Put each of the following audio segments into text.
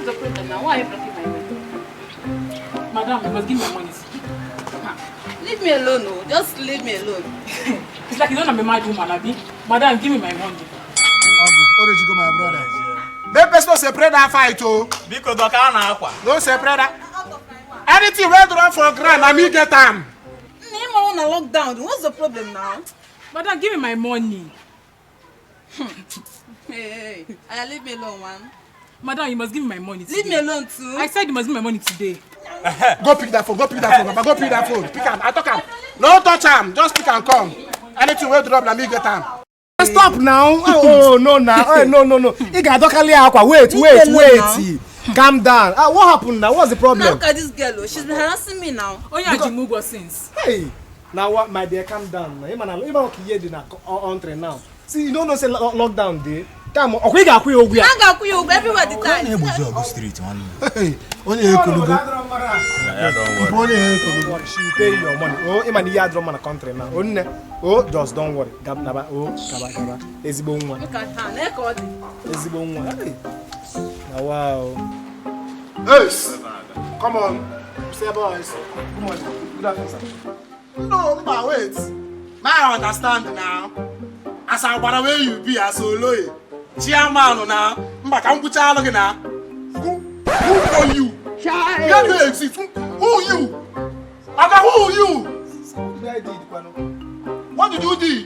What's the problem now? Why are you blocking my way? Madam, you must give me money. Leave me alone, no. Just leave me alone. It's like you don't have a mad woman, Abi. Madam, give me my money. Where did you go, my brother? They best not separate that fight, oh. Because the car now. No separate that. Anything we do for grand, I me get them. I'm on a lockdown. What's the problem now? Madam, give me my money. Hey, leave me alone, man. Madam, you must give me my money today. Leave me alone too. I said you must give me my money today. Go pick that phone, Papa. Go pick that phone. Pick him. I talk him. No touch him. Just pick and come. Anything we drop, let me get him. Stop now. Oh, no, now. Oh, no. You got to wait. Calm down. What happened now? What's the problem? Look at this girl. She's been harassing me now. Oh, yeah, Jimugo since. Hey. Now what, my dear, calm down. Even okay, you now. See, you don't know say lockdown day. Come on, we got everywhere the time. Street, man. Hey, onye ekulugo. She will pay your money. Oh, even the yard man country now. Oh, just don't worry. Gaba. Ezibo nwa. Look at her. Ezibo nwa. Hey. Wow. Hey, come on. Say boys. Come on. Good afternoon, sir. No, but wait. Now I understand now. As I want where you be as Oloye. Chairman now. Mbaka mpucha alo na. Who are you? You don't exist. Who you? Aga who you? What did you do?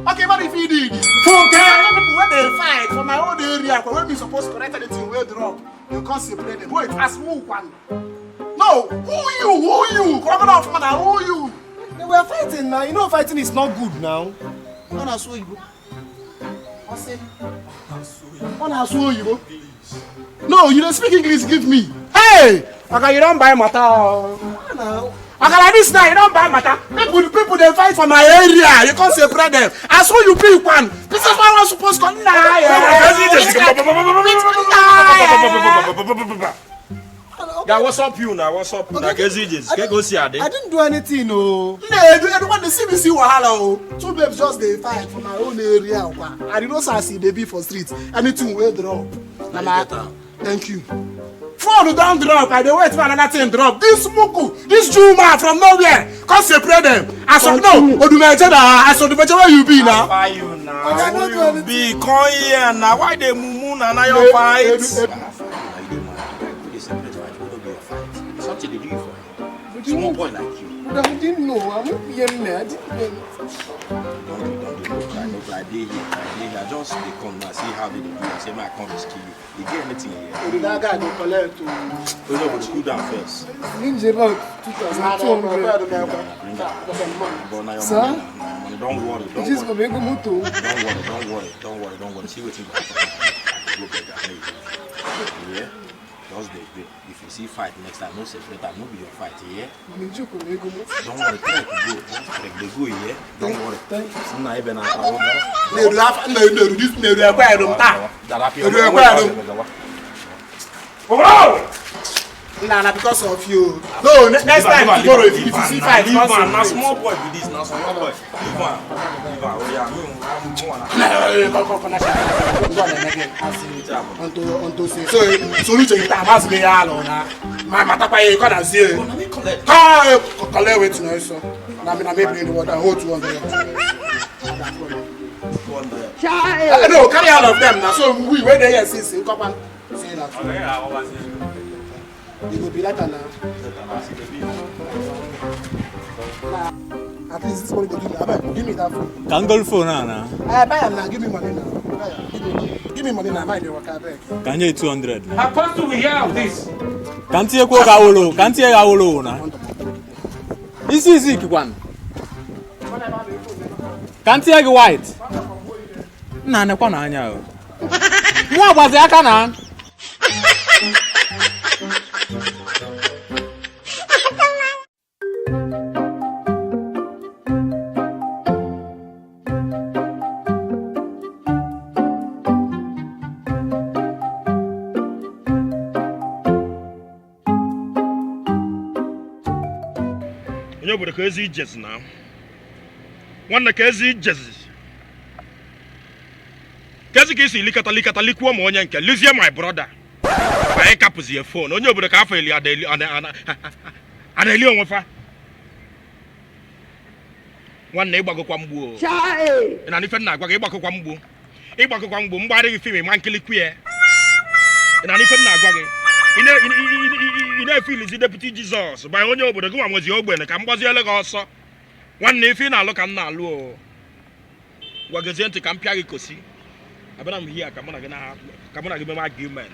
Okay, what if you did? Okay, people when they fight for my own area, when we supposed to correct anything, we drop. You can't separate them. Wait, ask who one. No, who you? Come on, man, who you? They were fighting now. You know fighting is not good now. On a you go. On a you go. No, you don't speak English, give me. Hey! Okay, you don't buy matter. Okay, like this now, you don't buy matter. People they fight for my area. You can't separate them. I saw you pick one. This is why I'm supposed to die. Yeah, what's up you now? What's up? I didn't do anything, no. Everyone the CBC wahala. Two babes just they fight for my own area. I did not see they be for streets. Anything we drop. Thank you. Phone don't drop. I don't wait for another thing drop. This muku, this Juma from nowhere. Can't separate them. I saw no. I saw the better where you be now. Why you now? Where you be? Come here now. Why they mumu now your fight? Something to do for you. Small boy like you. I didn't know. I'm not being mad. Don't look like they here. Just they come now, see how they do. I say, my account is kill you. You get anything here? That guy go collect to. Oh no, but cool down first. Means about 2,200. Sir? Don't worry. Don't worry. See what you got. Yeah? Just the if you see fight next time, no separate time, no be your fight, yeah? Don't worry, try to go. They go, yeah? Don't worry. Thank you. Not even Nah, because of you. No, next time tomorrow if you see fight, now small boy with this, now small boy. Leave on. Oh yeah, so you take time as me alone na. My matapa you come and see. Collect wait now so. Na me bring the water hold 200. No, carry all of them now. So we where they here since come and see that. You go be like that now. At least this money to give me. Give me that phone. Kangle phone now. Buy am now. Give me money now. Give me money now. Buy the work back. Can you 200? How fast do we hear of this? Can't you go Gawolo? Can't you Gawolo na? This is it one. Can't you go white? Na na kwa na anya o. Mu agbaze aka na. But the just now. One the crazy just. Kazi kisi likata likwa onye nke. Lizzie my brother. I capus your phone. On your book, I feel you are daily on a leon with her. One neighbor go kwambu. And an ifan na gwageba kwambu. Eba kwambu, mbari film, man kill queer. And an ifan na gwage. In a field is the deputy Jesus. By on your book, was your when the Cambodia also. One neighbor na look and na low. Wagazente Campiari Cosi. I'm here, come on, give me my argument.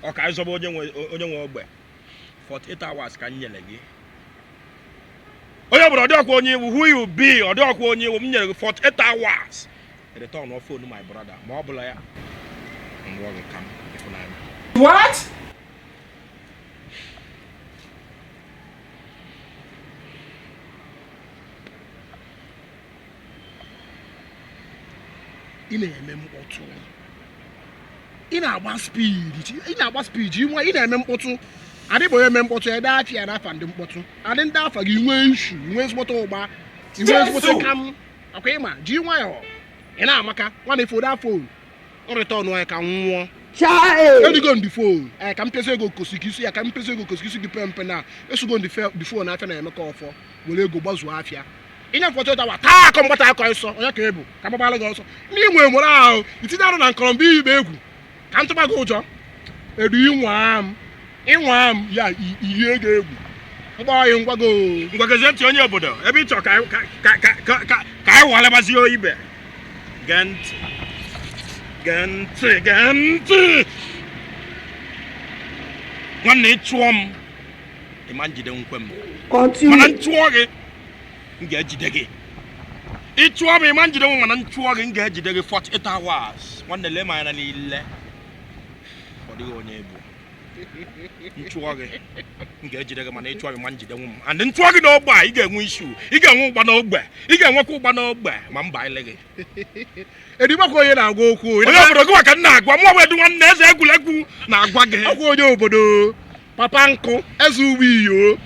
Okay, so on your 48 hours can you legi? Oh, but who you be or dog on you 48 hours. At the turn of phone to my brother, Mobile. And we'll come if I'm. What? In a mem or two. In our speed, you want in a mem or two. I didn't remember to a dark and I found them bottom. I didn't die for you, when's what over. You when's what come. Okay, ma, do you want? And I'm a one for that phone. Or return where I can warn. Child, you go on the phone. I can pay go because I can pay go because you depend now. Let's go on the phone after I make offer. Will you go buzz wafia? Ina for total attack on what I call so. On your cable. Come about also. Meanwhile, morale. It's not on Columbia, baby. Can't go, John. Do you want? Inwam, yeah, you go. Boy, go. Wagazenti on your bodo. Every talk I was your ibe. Gant. One day, Twom. Imagine the unquem. Continue. Get jidegi. It's one imagine the woman and twog and get jidegi 48 hours. One the lemon and a for the old neighbor. Twog. Get jidegi man, each one mangy the woman. And then twog it all by, you get issue. You get one by bear. You get walk over no bear, man by leg. And you go in and go cool. You never go and knock. One more do one there's a good now. Obodo. Papa uncle, as we you.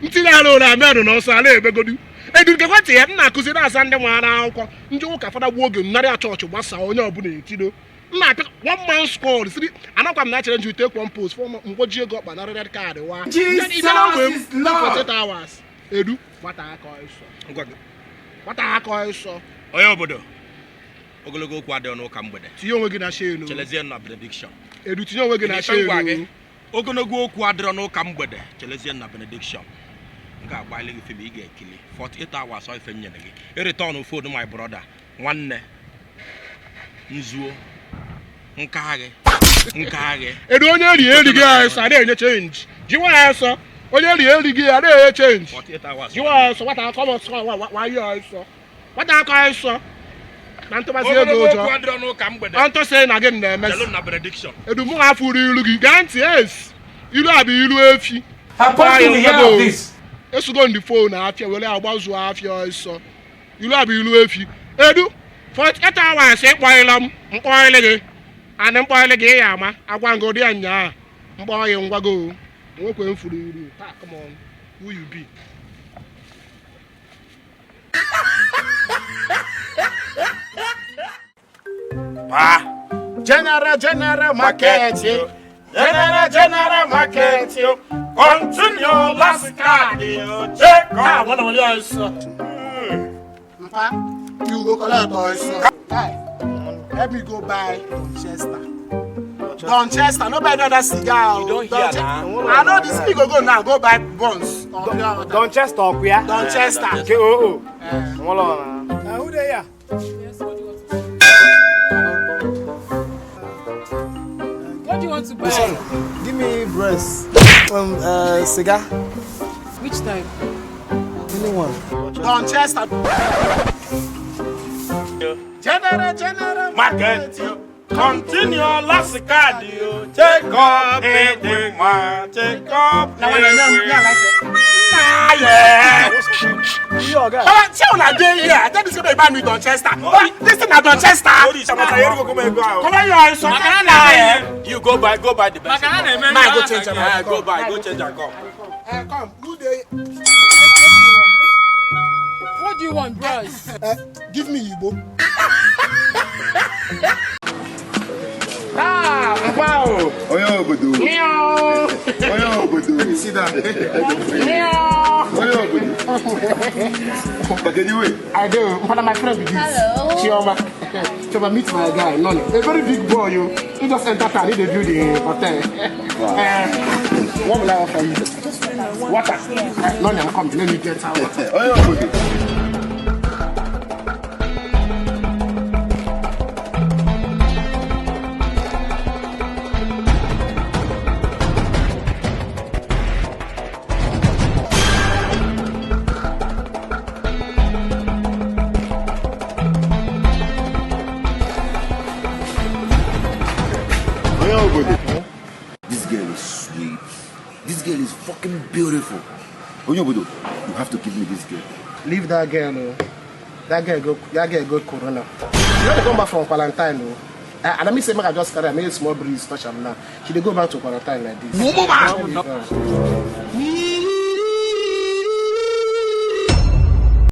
Until I know that man no sale be go do. E du ke kwate e na akuzi na sande mo ana anko. Nje wo ka fada woge nnare church gbasa onye obuna etido. Na one man scored. See, anakwam na challenge you take one post for ngwoji ego okpa na red card wa. Jesus is Lord. 48 hours. Edu, what I call so. What I call so. Oyo obodo. Ogologo okwu ade onu ka mgbede. Tiyo onwe gi na share no. Chelezie na benediction. Edu tiyo onwe gi na share no. Ogologo okwu ade onu ka mgbede. Chelezie na benediction. Nga agbaile gi febe ige ekili 48 hours o ife nyene gi e return phone my brother nwanne nzuo nkaghe edu onye eri gi aso ade enye change jiwa aso onye eri gi ade enye change 48 hours jiwa aso what I come so why you aso what I call so na ntobasi ego ojo anto say na again na mess na benediction edu mu afuru ilu gi ganti yes ilu abi ilu efi How do you hear of this? Let's go on the phone after we are about to have your son. You love you, Edu, 48 hours, while I'm oiling and I'm boiling yama. I want to go there now. Boy, and go. Walk in for you. Come on, who you be? General market. General market. Continue last card, check out one of yours. You go collect us. Let me go buy Donchester. Nobody know that cigar. You don't hear now. I know this thing go now. Go buy buns. Donchester, where? Donchester. Okay, who they are? Yes, what do you want to buy? Give me breast. Cigar. Which type? Anyone. Donchester. General market. Continue last card, you take up everything, take up. Now I like it. Yeah. Tell na dey here. I tell this guy buy me Donchester. This thing na Donchester. Come on, you are so kind. You go buy the best. Now go change am. Go change and come. Come. Good day. What do you want, bros? Give me Igbo. Ah, wow. Onye obodo. Onye obodo. Sit down. Onye obodo. But anyway, I do. One of my friends with this. Hello. Chioma. Chioma, meet my guy, Noni. A very big boy, you. He just entered town. He build the hotel. What will I offer you? Water. Noni, I'm coming. Let me get out. Onye obodo. This girl is sweet. This girl is fucking beautiful. Onyobodo, you have to give me this girl. Leave that girl, no. That girl go corona. You know they come back from quarantine, no. And I mean, say, I just carry a small breeze, touch her now. She dey go back to quarantine like this. Mama!